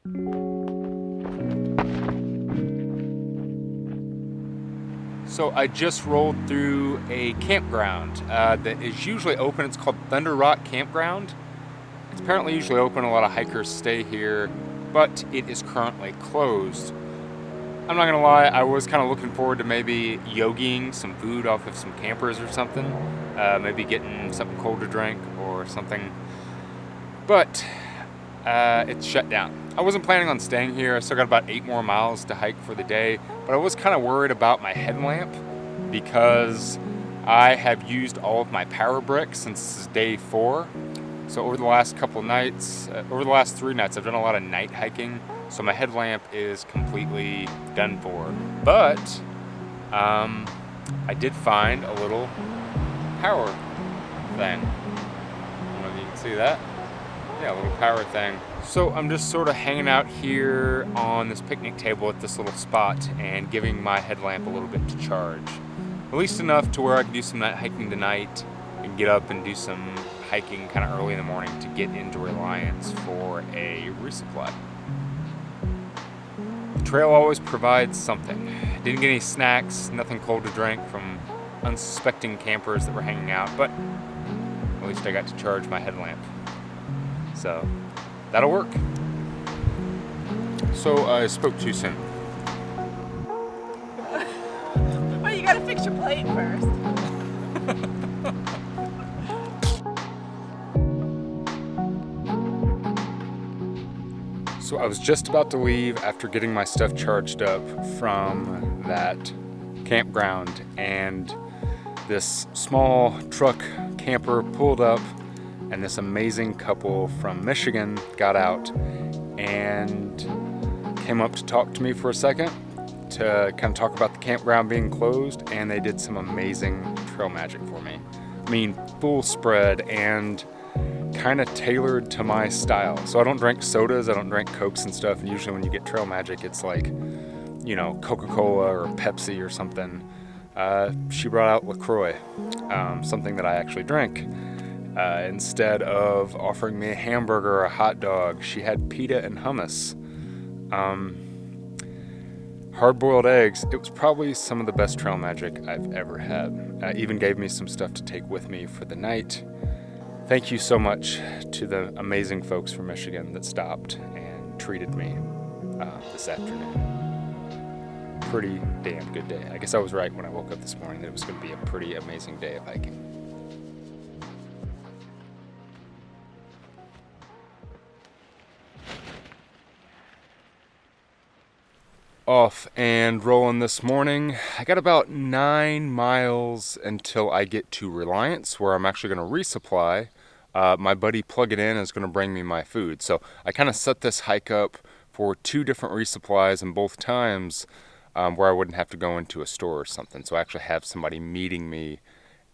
So I just rolled through a campground that is usually open. It's called Thunder Rock Campground. It's apparently usually open. A lot of hikers stay here, but it is currently closed. I'm not gonna lie, I was kind of looking forward to maybe yogiing some food off of some campers or something. Maybe getting something cold to drink or something. But it's shut down. I wasn't planning on staying here. I still got about 8 more miles to hike for the day, but I was kind of worried about my headlamp because I have used all of my power bricks since this is day 4. So over the last couple nights, over the last 3 nights, I've done a lot of night hiking, so my headlamp is completely done for. But I did find a little power thing. I don't know if you can see that. Yeah, a little power thing. So I'm just sort of hanging out here on this picnic table at this little spot and giving my headlamp a little bit to charge. At least enough to where I can do some night hiking tonight and get up and do some hiking kind of early in the morning to get into Reliance for a resupply. The trail always provides something. Didn't get any snacks, nothing cold to drink from unsuspecting campers that were hanging out, but at least I got to charge my headlamp. So that'll work. So I spoke too soon. Well, you gotta fix your plate first. So I was just about to leave after getting my stuff charged up from that campground, and this small truck camper pulled up, and this amazing couple from Michigan got out and came up to talk to me for a second to kind of talk about the campground being closed, and they did some amazing trail magic for me. I mean, full spread and kind of tailored to my style. So I don't drink sodas, I don't drink Cokes and stuff, and usually when you get trail magic, it's like, you know, Coca-Cola or Pepsi or something. She brought out LaCroix, something that I actually drink. Instead of offering me a hamburger or a hot dog, she had pita and hummus. Hard-boiled eggs. It was probably some of the best trail magic I've ever had. Even gave me some stuff to take with me for the night. Thank you so much to the amazing folks from Michigan that stopped and treated me this afternoon. Pretty damn good day. I guess I was right when I woke up this morning that it was going to be a pretty amazing day of hiking. Off and rolling this morning. I got about 9 miles until I get to Reliance, where I'm actually going to resupply. My buddy Plug It In is going to bring me my food. So I kind of set this hike up for 2 different resupplies, and both times where I wouldn't have to go into a store or something. So I actually have somebody meeting me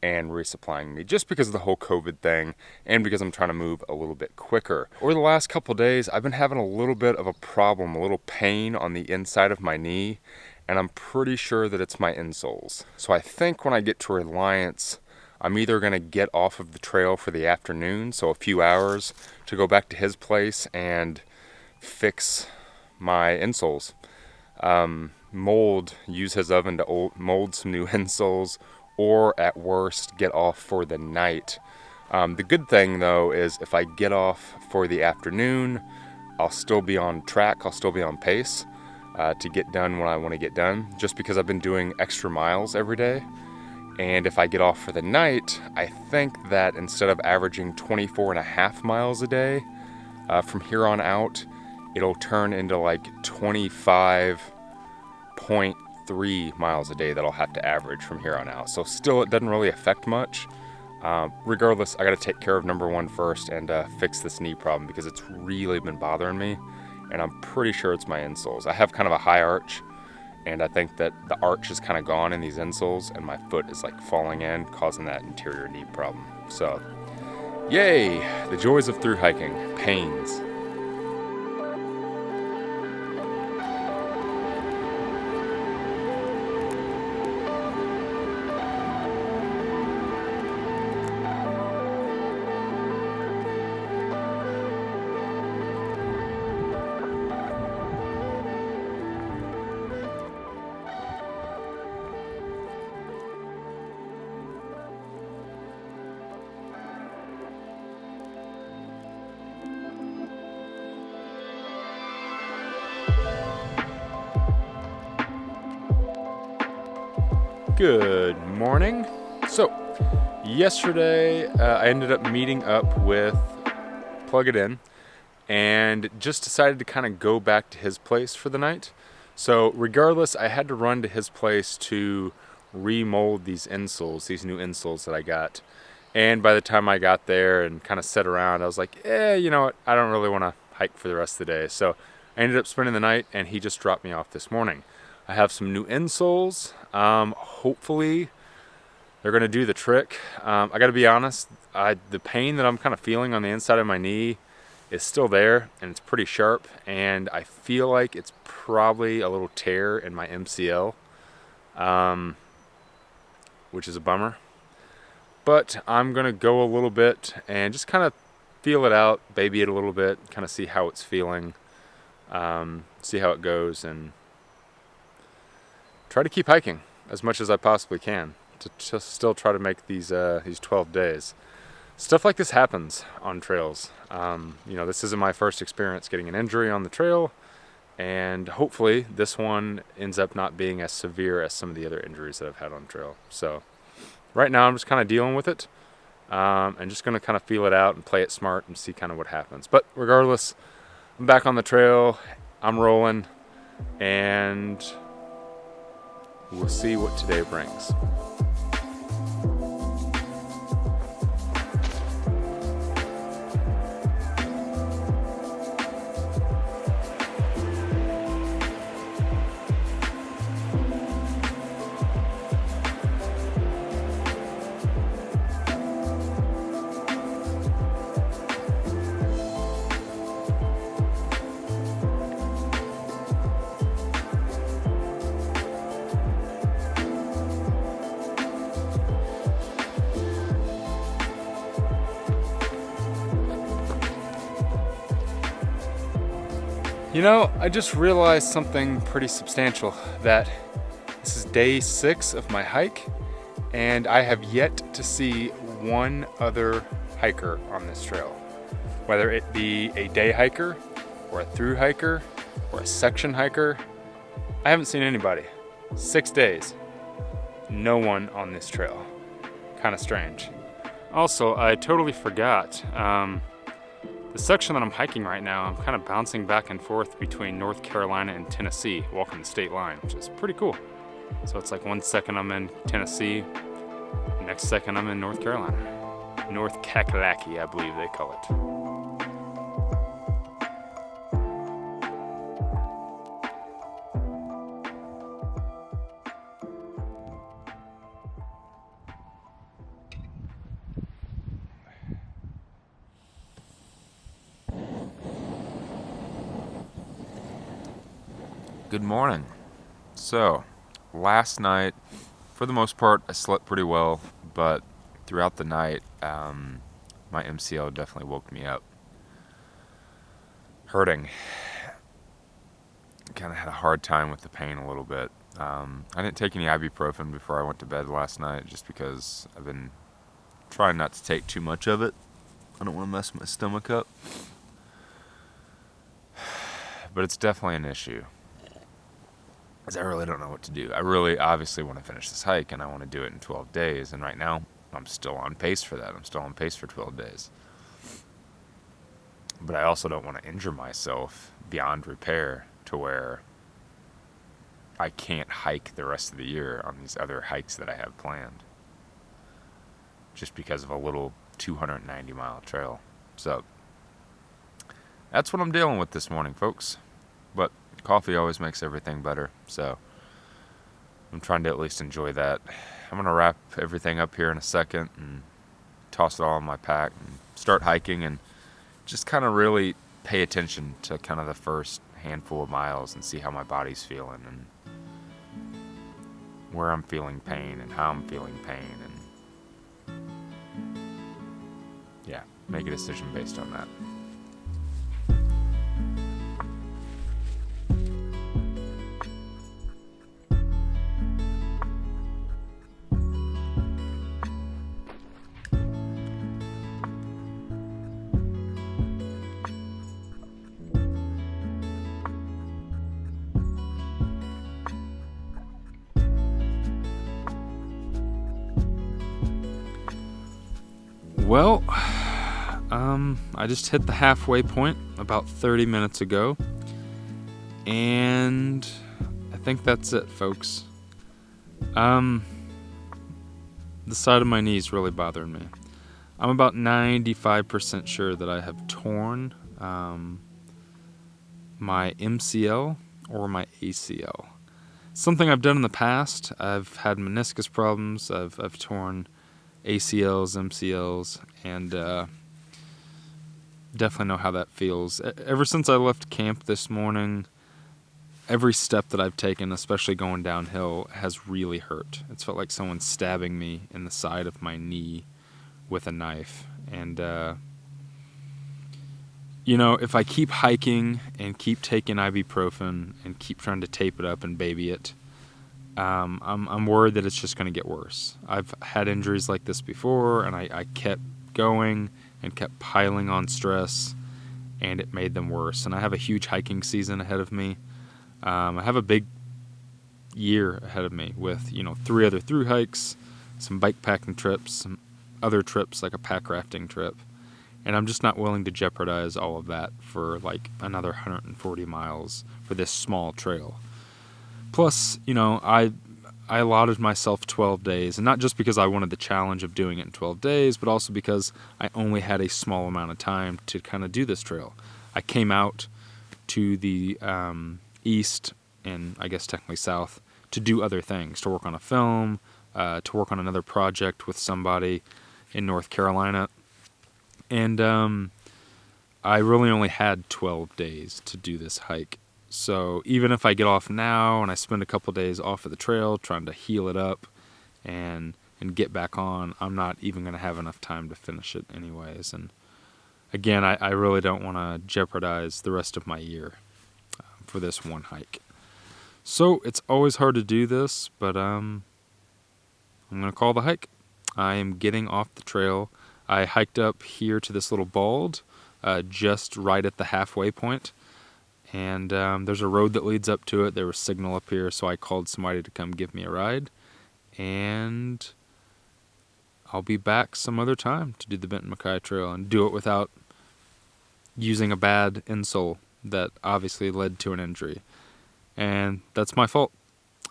and resupplying me, just because of the whole COVID thing and because I'm trying to move a little bit quicker. Over the last couple days, I've been having a little bit of a problem, a little pain on the inside of my knee, and I'm pretty sure that it's my insoles. So I think when I get to Reliance, I'm either going to get off of the trail for the afternoon, so a few hours, to go back to his place and fix my insoles. Use his oven to mold some new insoles, or at worst, get off for the night. The good thing, though, is if I get off for the afternoon, I'll still be on track, I'll still be on pace to get done when I want to get done, just because I've been doing extra miles every day. And if I get off for the night, I think that instead of averaging 24.5 miles a day, from here on out, it'll turn into like 25.3 miles a day that I'll have to average from here on out. So still, it doesn't really affect much. Regardless, I got to take care of number 1 first and fix this knee problem, because it's really been bothering me, and I'm pretty sure it's my insoles. I have kind of a high arch, and I think that the arch is kind of gone in these insoles, and my foot is like falling in, causing that interior knee problem. So, yay! The joys of through hiking. Pains. Good morning. So, yesterday I ended up meeting up with Plug It In and just decided to kind of go back to his place for the night. So, regardless, I had to run to his place to remold these insoles, these new insoles that I got. And by the time I got there and kind of sat around, I was like, you know what? I don't really want to hike for the rest of the day. So, I ended up spending the night and he just dropped me off this morning. I have some new insoles. Hopefully they're going to do the trick. I got to be honest, the pain that I'm kind of feeling on the inside of my knee is still there and it's pretty sharp, and I feel like it's probably a little tear in my MCL, which is a bummer. But I'm going to go a little bit and just kind of feel it out, baby it a little bit, kind of see how it's feeling, see how it goes, and try to keep hiking as much as I possibly can to still try to make these 12 days. Stuff like this happens on trails. This isn't my first experience getting an injury on the trail, and hopefully this one ends up not being as severe as some of the other injuries that I've had on trail. So right now I'm just kind of dealing with it, and just going to kind of feel it out and play it smart and see kind of what happens. But regardless, I'm back on the trail, I'm rolling, and we'll see what today brings. I just realized something pretty substantial, that this is day 6 of my hike, and I have yet to see one other hiker on this trail. Whether it be a day hiker, or a through hiker, or a section hiker, I haven't seen anybody. 6 days, no one on this trail. Kind of strange. Also, I totally forgot, the section that I'm hiking right now, I'm kind of bouncing back and forth between North Carolina and Tennessee, walking the state line, which is pretty cool. So it's like 1 second I'm in Tennessee, next second I'm in North Carolina. North Kakalaki, I believe they call it. Good morning. So, last night, for the most part, I slept pretty well, but throughout the night, my MCL definitely woke me up. Hurting. Kind of had a hard time with the pain a little bit. I didn't take any ibuprofen before I went to bed last night, just because I've been trying not to take too much of it. I don't want to mess my stomach up. But it's definitely an issue. I really don't know what to do. I really obviously want to finish this hike, and I want to do it in 12 days. And right now, I'm still on pace for that. I'm still on pace for 12 days. But I also don't want to injure myself beyond repair to where I can't hike the rest of the year on these other hikes that I have planned, just because of a little 290-mile trail. So that's what I'm dealing with this morning, folks. But coffee always makes everything better, so I'm trying to at least enjoy that. I'm going to wrap everything up here in a second and toss it all in my pack and start hiking, and just kind of really pay attention to kind of the first handful of miles and see how my body's feeling and where I'm feeling pain and how I'm feeling pain, and yeah, make a decision based on that. Well, I just hit the halfway point about 30 minutes ago, and I think that's it, folks. The side of my knee is really bothering me. I'm about 95% sure that I have torn my MCL or my ACL. Something I've done in the past. I've had meniscus problems. I've torn ACLs, MCLs, and definitely know how that feels. Ever since I left camp this morning, every step that I've taken, especially going downhill, has really hurt. It's felt like someone stabbing me in the side of my knee with a knife. And if I keep hiking and keep taking ibuprofen and keep trying to tape it up and baby it, I'm worried that it's just going to get worse. I've had injuries like this before, and I kept going and kept piling on stress, and it made them worse. And I have a huge hiking season ahead of me. I have a big year ahead of me with 3 other through hikes, some bike packing trips, some other trips like a pack rafting trip. And I'm just not willing to jeopardize all of that for like another 140 miles for this small trail. Plus, I allotted myself 12 days, and not just because I wanted the challenge of doing it in 12 days, but also because I only had a small amount of time to kind of do this trail. I came out to the east, and I guess technically south, to do other things, to work on a film, to work on another project with somebody in North Carolina. And I really only had 12 days to do this hike. So even if I get off now and I spend a couple days off of the trail trying to heal it up and get back on, I'm not even going to have enough time to finish it anyways. And again, I really don't want to jeopardize the rest of my year for this one hike. So it's always hard to do this, but I'm going to call the hike. I am getting off the trail. I hiked up here to this little bald, just right at the halfway point. And there's a road that leads up to it. There was signal up here, so I called somebody to come give me a ride. And I'll be back some other time to do the Benton MacKaye Trail and do it without using a bad insole that obviously led to an injury. And that's my fault.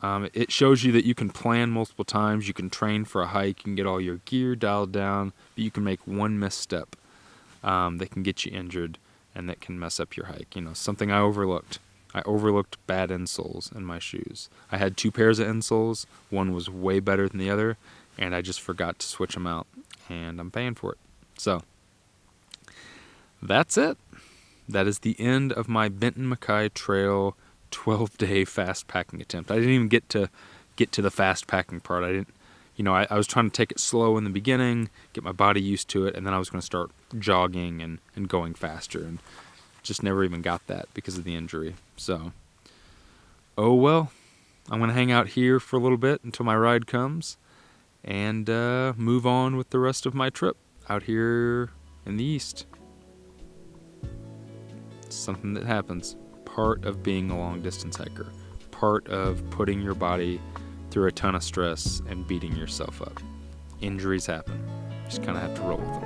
It shows you that you can plan multiple times. You can train for a hike. You can get all your gear dialed down. But you can make one misstep that can get you injured and that can mess up your hike. Something I overlooked. I overlooked bad insoles in my shoes. I had 2 pairs of insoles. One was way better than the other, and I just forgot to switch them out. And I'm paying for it. So, that's it. That is the end of my Benton MacKaye Trail 12-day fast packing attempt. I didn't even get to the fast packing part. I didn't, I was trying to take it slow in the beginning, get my body used to it, and then I was going to start jogging and going faster, and just never even got that because of the injury. So, oh well, I'm going to hang out here for a little bit until my ride comes, and move on with the rest of my trip out here in the east. It's something that happens. Part of being a long-distance hiker. Part of putting your body through a ton of stress and beating yourself up. Injuries happen. Just kind of have to roll with them.